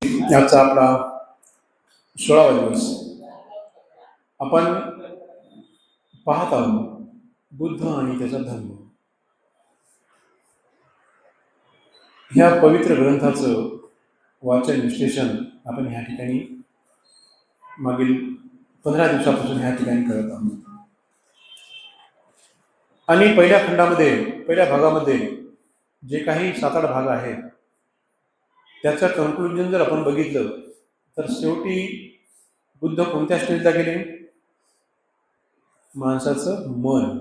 आजचा आपला 16वा दिवस. आपण पाहत आहोत बुद्ध आणि त्याचा धर्म. ह्या पवित्र ग्रंथाचं वाचन विश्लेषण आपण ह्या ठिकाणी मागील 15 दिवसापासून ह्या ठिकाणी करत आहोत. आणि पहिल्या भागामध्ये जे काही 7-8 भाग आहेत त्याचं कन्क्लुजन जर आपण बघितलं तर शेवटी बुद्ध कोणत्या स्टेजला गेले? माणसाचं मन.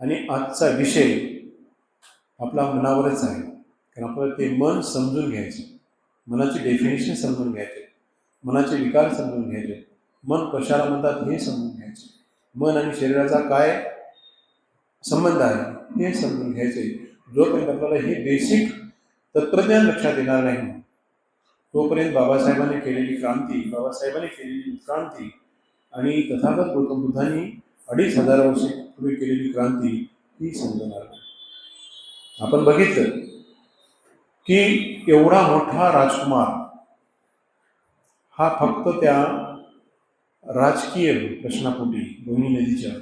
आणि आजचा विषय आपला मनावरच आहे, कारण आपल्याला ते मन समजून घ्यायचे, मनाची डेफिनेशन समजून घ्यायचे, मनाचे विकार समजून घ्यायचे, मन कशाला म्हणतात हे समजून घ्यायचे, मन आणि शरीराचा काय संबंध आहे हे समजून घ्यायचे. जोपर्यंत आपल्याला हे बेसिक तत्त्वज्ञान लक्षात येणार नाही तोपर्यंत बाबासाहेबांनी केलेली क्रांती आणि तथागत गौतम बुद्धांनी 2500 वर्षापूर्वी केलेली क्रांती ही समजणार नाही. आपण बघितलं की एवढा मोठा राजकुमार हा फक्त त्या राजकीय प्रश्नापोटी रोहिणी नदीच्या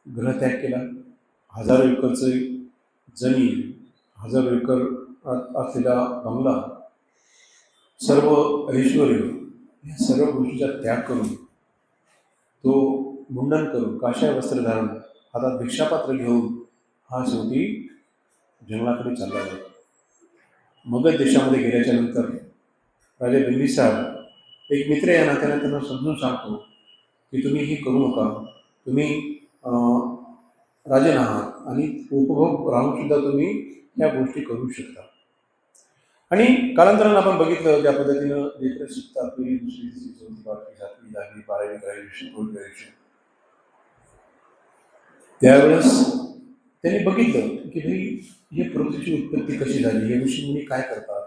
गृहत्याग केला. 1000 एकरचं जमीन, 1000 एकर असलेला बंगला, सर्व ऐश्वर्य, या सर्व गोष्टीचा त्याग करून तो मुंडन करून काशाय वस्त्र धारण हातात भिक्षापात्र घेऊन हा शेवटी जंगलाकडे चालला जातो. मगध देशामध्ये गेल्याच्या नंतर राजा बिंबिसार एक मित्र या नात्याने त्यांना समजून सांगतो की तुम्ही हे करू नका, तुम्ही राजन आहात आणि उपभोग राहून सुद्धा तुम्ही या गोष्टी करू शकता. आणि कालांतरानं आपण बघितलं ज्या पद्धतीनं लेकरं शिकतात, पहिली, दुसरी, तिसरी, चौथी, 5वी, 7वी, 10वी, 12वी, ग्रॅज्युएशन, पोस्ट ग्रॅज्युएशन, त्यावेळेस त्यांनी बघितलं की भाई ही पृथ्वीची उत्पत्ती कशी झाली, हे ऋषीमुनी काय करतात,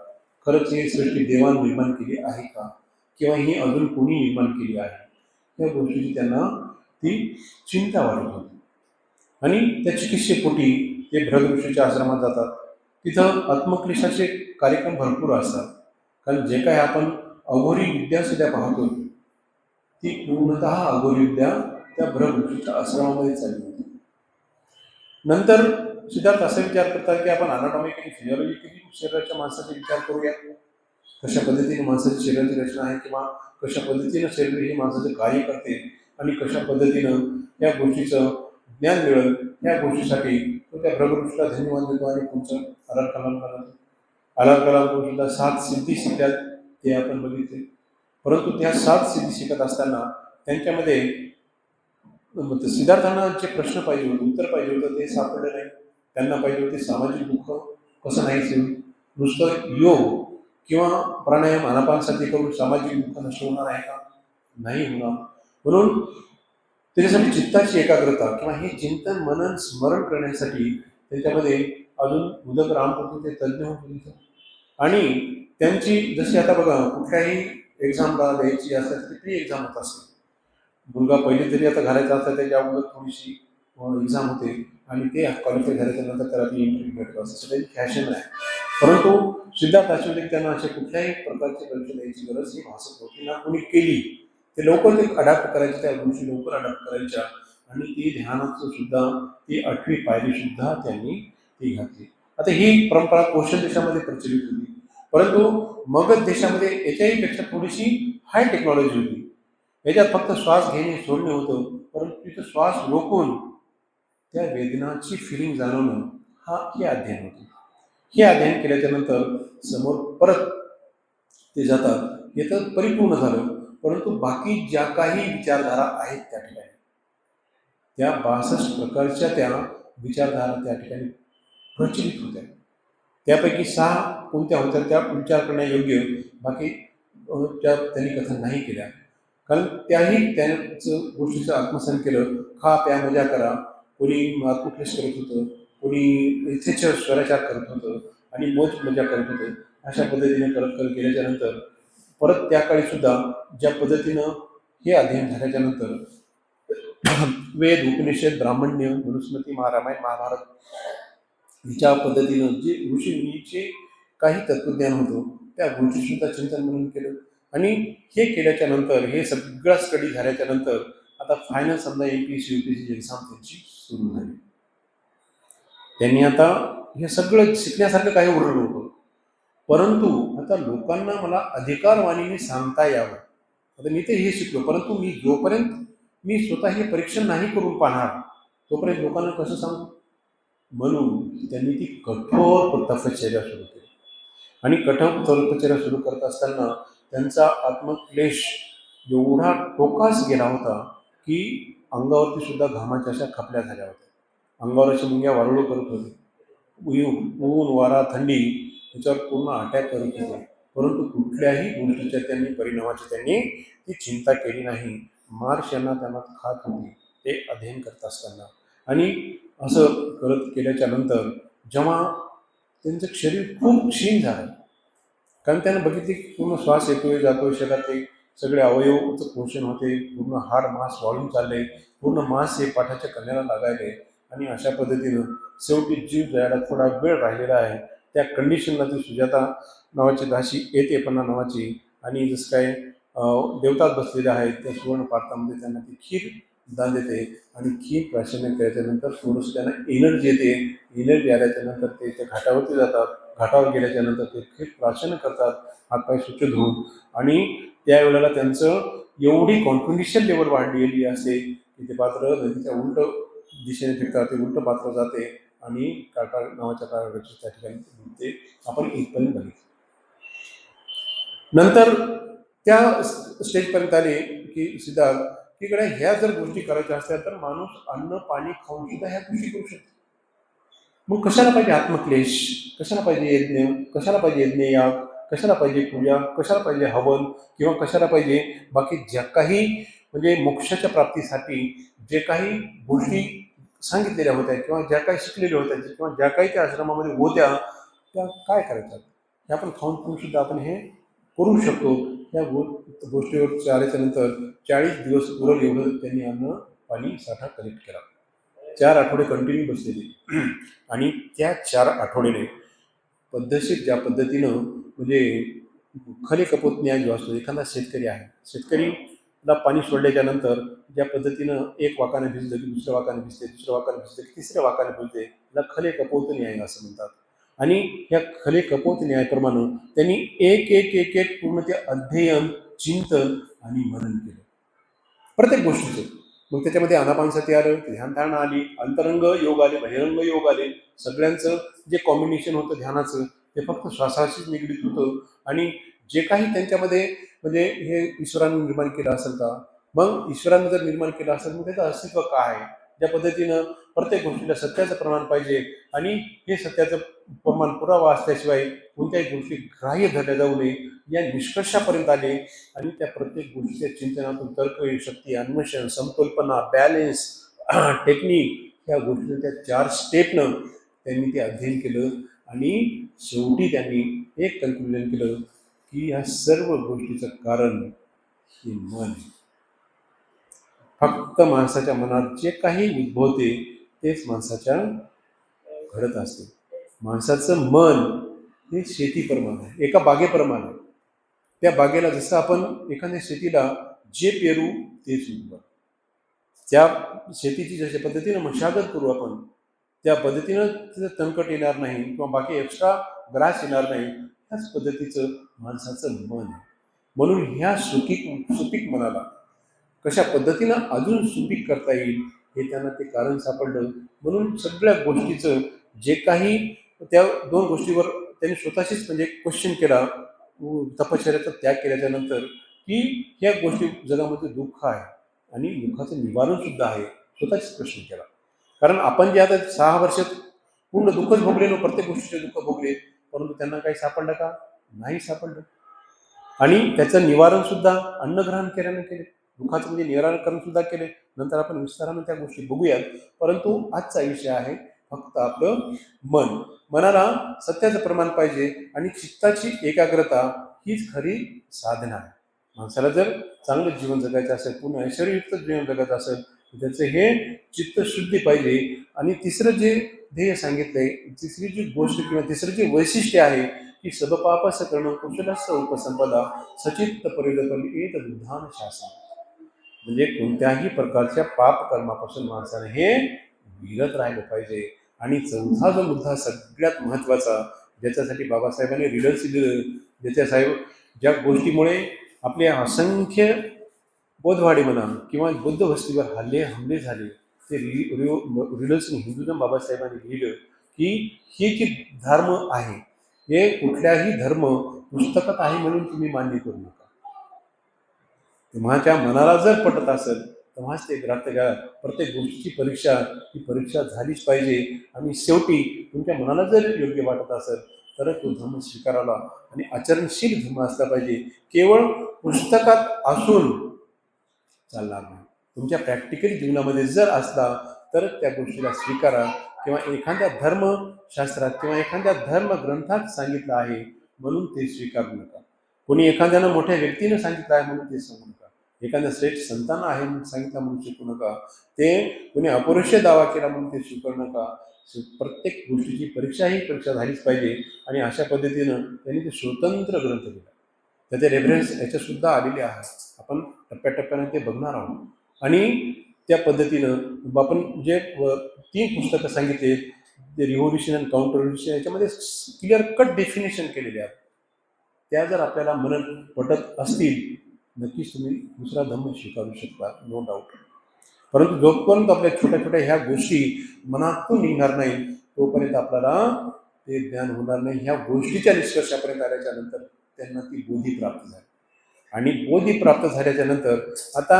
खरंच ही सृष्टी देवान निर्माण केली आहे का, किंवा ही अजून कोणी निर्माण केली आहे, या गोष्टीची त्यांना ती चिंता वाटत होती. आणि त्या चिकित्सेपोटी ते भृग ऋषीच्या आश्रमात जातात. तिथं आत्मक्लेशाचे कार्यक्रम भरपूर असतात, कारण जे काय आपण अघोरी विद्या सुद्धा पाहतो ती पूर्णतः अघोरी विद्या त्या भृग ऋषीच्या आश्रमामध्ये चालली होती. नंतर सिद्धार्थ असा विचार करतात की आपण अनाटॉमिकली, फिजिओलॉजिकली शरीराच्या माणसाचा विचार करूया, कशा पद्धतीने माणसाची शरीराची रचना आहे, किंवा कशा पद्धतीनं शरीर हे माणसाचं कार्य करते आणि कशा पद्धतीनं या गोष्टीचं ज्ञान मिळेल, या गोष्टीसाठी तो त्या भृग ऋषीला धन्यवाद देतो आणि पुढचं आलार कलाम सुद्धा 7 सिद्धी शिकल्यात ते आपण बघितले. परंतु त्या 7 सिद्धी शिकत असताना त्यांच्यामध्ये सिद्धार्थांना जे प्रश्न पाहिजे होते, उत्तर पाहिजे होतं ते सापडलं नाही. त्यांना पाहिजे होते सामाजिक दुःख कसं नाही होईल, नुसतं योग किंवा प्राणायाम आनापानसाठी करून सामाजिक दुःख नष्ट होणार आहे का? नाही होणार. म्हणून त्याच्यासाठी चित्ताची एकाग्रता किंवा हे चिंतन मनन स्मरण करण्यासाठी त्याच्यामध्ये अजून उदक रामपती ते तज्ज्ञ होते. आणि त्यांची जशी आता बघा कुठल्याही एक्झामला द्यायची असतात ती प्री एक्झाम होत असते. मुलगा पहिली तरी आता घालायचा असता त्याच्या अगोदर थोडीशी एक्झाम होते आणि ते क्वालिफाय झाल्याच्या नंतर त्याला ती इंटरव्ह्यू भेटतो असं त्याची फॅशन आहे. परंतु सिद्धार्थ अश्वनी त्यांना अशा कुठल्याही प्रकारची परीक्षा द्यायची गरज ही भासत होती ना. कोणी केली ते लवकर ते अडॅप्ट करायचे, त्या गोष्टी लवकर अडॅप्ट करायच्या आणि ती ध्यानाचं सुद्धा ती 8वी पायरी सुद्धा त्यांनी ती घातली. आता ही परंपरा कोशल देशामध्ये प्रचलित होती, परंतु मगध देशामध्ये याच्याही पेक्षा थोडीशी हाय टेक्नॉलॉजी होती. याच्यात फक्त श्वास घेणे सोडणे होतं, परंतु तिथं श्वास रोखून त्या वेदनाची फिलिंग जाणवणं हे अध्ययन होतं. हे अध्ययन केल्याच्या नंतर समोर परत ते जातात, हे तर परिपूर्ण झालं. परंतु बाकी ज्या काही विचारधारा आहेत त्या ठिकाणी, त्या 62 प्रकारच्या त्या विचारधारा त्या ठिकाणी प्रचलित होत्या. त्यापैकी 6 कोणत्या होत्या त्या विचार करण्यायोग्य, बाकी त्या त्यांनी कथन नाही केल्या, कारण त्याही त्यांचं गोष्टीचं आत्मसात केलं. खा प्या मजा करा, कोणी आत्मक्लेश करत होतं, कोणी इथेच स्वराचार करत होतं आणि मोज मजा करत होतं. अशा पद्धतीने करत गेल्याच्या नंतर परत त्या काळी सुद्धा ज्या पद्धतीनं हे अध्ययन झाल्याच्या नंतर वेद, उपनिषद, ब्राह्मण्य, मनुस्मृती, रामायण, महाभारत हिच्या पद्धतीनं जे ऋषीमुनीचे काही तत्त्वज्ञान होतं त्या गोष्टीसुद्धा चिंतन म्हणून केलं. आणि हे केल्याच्या नंतर, हे सगळा स्टडी झाल्याच्या नंतर आता फायनल समजा MPSC UPSCची एक्झाम त्यांची सुरू झाली. त्यांनी आता हे सगळं शिकण्यासारखं काही उरलं नव्हतं, परंतु आता लोकांना मला अधिकारवाणीने सांगता यावं. आता मी तर हे शिकलो, परंतु मी जोपर्यंत मी स्वतः हे परीक्षण नाही करून पाहणार तोपर्यंत लोकांना कसं सांगू. म्हणून त्यांनी ती कठोर तपश्चर्या सुरू केली. आणि कठोर तपश्चर्या सुरू करत असताना त्यांचा आत्मक्लेश एवढा टोकास गेला होता की अंगावरती सुद्धा घामाच्या अशा खपल्या झाल्या होत्या. अंगावर अशी मुंग्या वारुळ करत होते. ऊन वारा थंडी त्याच्यावर पूर्ण अटॅक करत होते. परंतु कुठल्याही गोष्टीच्या त्यांनी परिणामाची त्यांनी ती चिंता केली नाही. मार्श यांना त्यांना खात होती ते अध्ययन करत असताना. आणि असं करत केल्याच्या नंतर जेव्हा त्यांचं शरीर खूप क्षीण झालं, कारण त्यांना बघितले की पूर्ण श्वास येतोय जातोय, शरीरातले सगळे अवयवचं पोषण होते, पूर्ण हाड मांस वाळून चालले, पूर्ण मांस हे पाठाच्या कण्याला लागायले. आणि अशा पद्धतीनं शेवटी जीव जायला थोडा वेळ राहिलेला आहे. त्या कंडिशनला ती सुजाता नावाची दासी येते, पन्ना नावाची, आणि जसं काय देवतात बसलेले आहेत त्या सुवर्ण पात्रामध्ये त्यांना ती खीर दान देते. आणि खीर प्राशन्य केल्याच्यानंतर थोडंसं त्यांना एनर्जी येते. एनर्जी आल्याच्यानंतर ते त्या घाटावरती जातात. घाटावर गेल्याच्या नंतर ते खीर प्राशन करतात, हातपाय स्वच्छ धुवून. आणि त्यावेळेला त्यांचं एवढी कॉन्फिडन्शियल लेवल वाढलेली असते की ते पात्र नदीच्या उलट दिशेने फिरतात, ते उलट पात्र जाते आणि काटा नावाच्या काळाची त्या ठिकाणी ते आपण इथपर्यंत बघितलं. नंतर त्या स्टेजपर्यंत आले की सिद्धार्थ तिकडे ह्या जर गोष्टी करायच्या असत्या तर माणूस अन्न पाणी खाऊन सुद्धा ह्या गोष्टी करू शकतो. मग कशाला पाहिजे आत्मक्लेश, कशाला पाहिजे यज्ञ, कशाला पाहिजे यज्ञयाग, कशाला पाहिजे पूजा, कशाला पाहिजे हवन, किंवा कशाला पाहिजे बाकी ज्या काही म्हणजे मोक्षाच्या प्राप्तीसाठी जे काही गोष्टी सांगितलेल्या होत्या किंवा ज्या काही शिकलेल्या होत्या किंवा ज्या काही त्या आश्रमामध्ये होत्या त्या काय करायच्या, हे आपण खाऊन पिऊन सुद्धा आपण हे करू शकतो. या गोष्टीवर आल्याच्या नंतर 40 दिवस पुरल एवढं त्यांनी अन्न पाणी साठा कलेक्ट केला. 4 आठवडे कंटिन्यू बसलेले. आणि त्या 4 आठवड्याने पद्धतशीर ज्या पद्धतीनं म्हणजे खले कपोत न्याय जो असतो, एखादा शेतकरी आहे, शेतकरीला पाणी सोडल्याच्या नंतर ज्या पद्धतीनं एक वाकाने भिजलं की दुसऱ्या वाकाने भिजते, दुसऱ्या वाकाने भिजते की तिसऱ्या वाकाने भिजते, त्याला खले कपोत न्याय असं म्हणतात. आणि या खले कपोत न्यायाप्रमाणे त्यांनी एक एक एक एक पूर्ण ते अध्ययन, चिंतन आणि मनन केलं प्रत्येक गोष्टीचं. मग त्याच्यामध्ये आनापानसती आलं, ध्यानधारणा आली, अंतरंग योग आले, बहिरंग योग आले. सगळ्यांचं जे कॉम्बिनेशन होतं ध्यानाचं ते फक्त श्वासाशीच निगडीत होतं. आणि जे काही त्यांच्यामध्ये म्हणजे हे ईश्वरानं निर्माण केलं असेल का, मग ईश्वरानं जर निर्माण केलं असेल मग त्याचं अस्तित्व काय आहे, ज्या पद्धतीनं प्रत्येक गोष्टीला सत्याचं प्रमाण पाहिजे. आणि हे सत्याचं प्रमाण पुरावा असल्याशिवाय कोणत्याही गोष्टी ग्राह्य धरल्या जाऊ नये या निष्कर्षापर्यंत आले. आणि त्या प्रत्येक गोष्टीच्या चिंतनातून तर्क शक्ती, अन्वेषण, संकल्पना, बॅलेन्स, टेक्निक या गोष्टीनं त्या 4 स्टेपनं त्यांनी ते अध्ययन केलं. आणि शेवटी त्यांनी एक कन्क्लुजन केलं की या सर्व गोष्टीचं कारण हे मन. फक्त माणसाच्या मनात जे काही उद्भवते तेच माणसाच्या घडत असते. माणसाचं मन हे शेतीप्रमाणे आहे, एका बागेप्रमाणे. त्या बागेला जसं आपण एखाद्या शेतीला जे पेरू तेच उगवतं, त्या शेतीची जशा पद्धतीनं मशागत करू आपण त्या पद्धतीनं तिथं तणकट येणार नाही किंवा बाकी एक्स्ट्रा ग्रास येणार नाही. त्याच पद्धतीचं माणसाचं मन आहे. म्हणून ह्या सुपीक मनाला कशा पद्धतीनं अजून सुपीक करता येईल हे त्यांना ते कारण सापडलं. म्हणून सगळ्या गोष्टीचं जे काही त्या 2 गोष्टीवर त्यांनी स्वतःशीच म्हणजे क्वेश्चन केला, तपश्चर्याचा त्याग केल्याच्या नंतर, की ह्या गोष्टी जगामध्ये दुःख आहे आणि दुःखाचं निवारण सुद्धा आहे, स्वतःच प्रश्न केला. कारण आपण जे आता 6 वर्षात पूर्ण दुःखच भोगलेलो, प्रत्येक गोष्टीचे दुःख भोगले, परंतु त्यांना काही सापडलं का, नाही सापडलं. आणि त्याचं निवारण सुद्धा अन्नग्रहण केल्यानं केले, दुःखाचं म्हणजे निराकरण सुद्धा केले. नंतर आपण विस्तारानं त्या गोष्टी बघूयात. परंतु आजचा विषय आहे फक्त आपलं मन. मनाला सत्याचं प्रमाण पाहिजे आणि चित्ताची एकाग्रता हीच खरी साधना आहे. माणसाला जर चांगलं जीवन जगायचं असेल, पूर्ण ऐश्वर्ययुक्त जीवन जगायचं असेल तर त्याचं हे चित्तशुद्धी पाहिजे. आणि तिसरं जे ध्येय सांगितलंय, तिसरी जी गोष्ट किंवा तिसरं जे वैशिष्ट्य आहे की सबपाप सकर्ण कुशलस्य उपसंपदा सचित्त परिदपन एत बुद्धान शासन. म्हणजे कोणत्याही प्रकारच्या पाप कर्मापासून माणसाने हे विरत राहिलं पाहिजे. आणि चौथा जो मुद्दा सगळ्यात महत्त्वाचा, ज्याच्यासाठी बाबासाहेबांनी रिडल्स दिलं, ज्याच्यासाहेब ज्या गोष्टीमुळे आपले असंख्य बोधवाडी म्हणा किंवा बुद्ध वस्तीवर हमले झाले, ते रिडल्सनी हिंदुझम बाबासाहेबांनी लिहिलं की हे जे धर्म आहे, हे कुठल्याही धर्म पुस्तकात आहे म्हणून तुम्ही मान्य करू नका. तुम्हाच्या मनाला जर पटत असेल तेव्हाच ते ग्राह्य घ्या. प्रत्येक गोष्टीची परीक्षा ही परीक्षा झालीच पाहिजे. आणि शेवटी तुमच्या मनाला जर योग्य वाटत असेल तर तो धर्म स्वीकारावा. आणि आचरणशील धर्म असला पाहिजे. केवळ पुस्तकात असून चालणार नाही. तुमच्या प्रॅक्टिकल जीवनामध्ये जर असला तर त्या गोष्टीला स्वीकारा. किंवा एखाद्या धर्मशास्त्रात किंवा एखाद्या धर्मग्रंथात सांगितलं आहे म्हणून ते स्वीकारू नका. कोणी एखाद्यानं मोठ्या व्यक्तीनं सांगितलं आहे म्हणून ते सांगू नका. एखाद्या श्रेष्ठ संतांना आहे म्हणून सांगितलं म्हणून शिकू नका. ते कोणी अपौरुषीय दावा केला म्हणून ते स्वीकारू नका. प्रत्येक गोष्टीची परीक्षा झालीच पाहिजे. आणि अशा पद्धतीनं त्यांनी ते स्वतंत्र ग्रंथ दिला. त्याचे रेफरन्स याच्यासुद्धा आलेले आहेत. आपण टप्प्याटप्प्याने ते बघणार आहोत. आणि त्या पद्धतीनं आपण जे 3 पुस्तकं सांगितले, ते रिव्होल्युशन आणि काउंटर रिव्होल्युशन, याच्यामध्ये क्लिअर कट डेफिनेशन केलेले आहेत. त्या जर आपल्याला मनात पटत असतील नक्कीच तुम्ही दुसरा धर्म स्वीकारू शकता, नो डाऊट. परंतु जोपर्यंत आपल्या छोट्या छोट्या ह्या गोष्टी मनातून निघणार नाही तोपर्यंत आपल्याला ते ज्ञान होणार नाही. ह्या गोष्टीच्या निष्कर्षापर्यंत आल्याच्या नंतर त्यांना ती बोधी प्राप्त झाली. आणि बोधी प्राप्त झाल्याच्या नंतर आता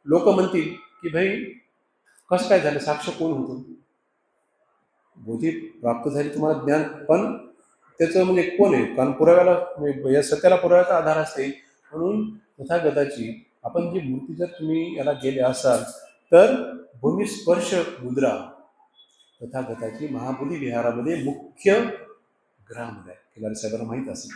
लोक म्हणतील की भाई कसं काय झालं, साक्ष कोण होतं? बोधी प्राप्त झाली तुम्हाला ज्ञान, पण त्याचं म्हणजे कोण आहे? कारण पुराव्याला या सत्याला पुराव्याचा आधार असते. म्हणून तथागताची आपण जी मूर्ती जर तुम्ही याला गेले असाल तर भूमिस्पर्श मुद्रा तथागताची महाबोधी विहारामध्ये मुख्य ग्रहामध्ये आहे. खिलारी साहेबांना माहीत असेल.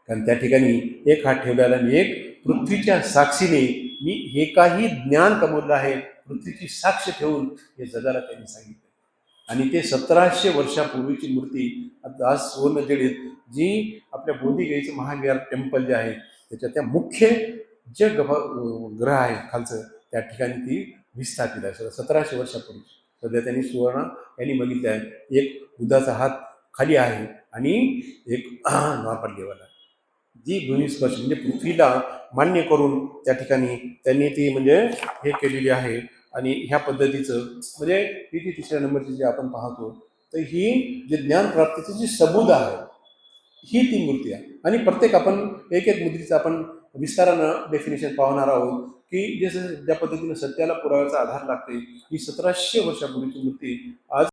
कारण त्या ठिकाणी एक हात ठेवलेला आणि एक पृथ्वीच्या साक्षीने मी हे काही ज्ञान कमवलं आहे, पृथ्वीची साक्ष ठेवून हे जगाला त्यांनी सांगितलं. आणि ते 1700 वर्षापूर्वीची मूर्ती आज सुवर्ण जडित जी आपल्या बोधीगयेचं महाविहार टेम्पल जे आहे त्याच्या त्या मुख्य जे ग्रह आहे खालचं त्या ठिकाणी ती विस्थापित आहे. 1700 वर्षापूर्वी सध्या त्यांनी सुवर्ण यांनी बघितलं आहे. एक बुद्धाचा हात खाली आहे आणि एक नॉर्मल लेवल आहे. जी भूमिस्पर्श म्हणजे पृथ्वीला मान्य करून त्या ठिकाणी त्यांनी ती म्हणजे हे केलेली आहे. आणि ह्या पद्धतीचं म्हणजे ही जी 3ऱ्या नंबरची जी आपण पाहतो तर ही जे ज्ञानप्राप्तीचं जी सबूत आहे ही ती मूर्ती आहे. आणि प्रत्येक आपण एक एक मुद्रेचं आपण विस्तारानं डेफिनेशन पाहणार आहोत की जसं ज्या पद्धतीनं सत्याला पुराव्याचा आधार लागते. ही 1700 वर्षापूर्वीची मूर्ती आज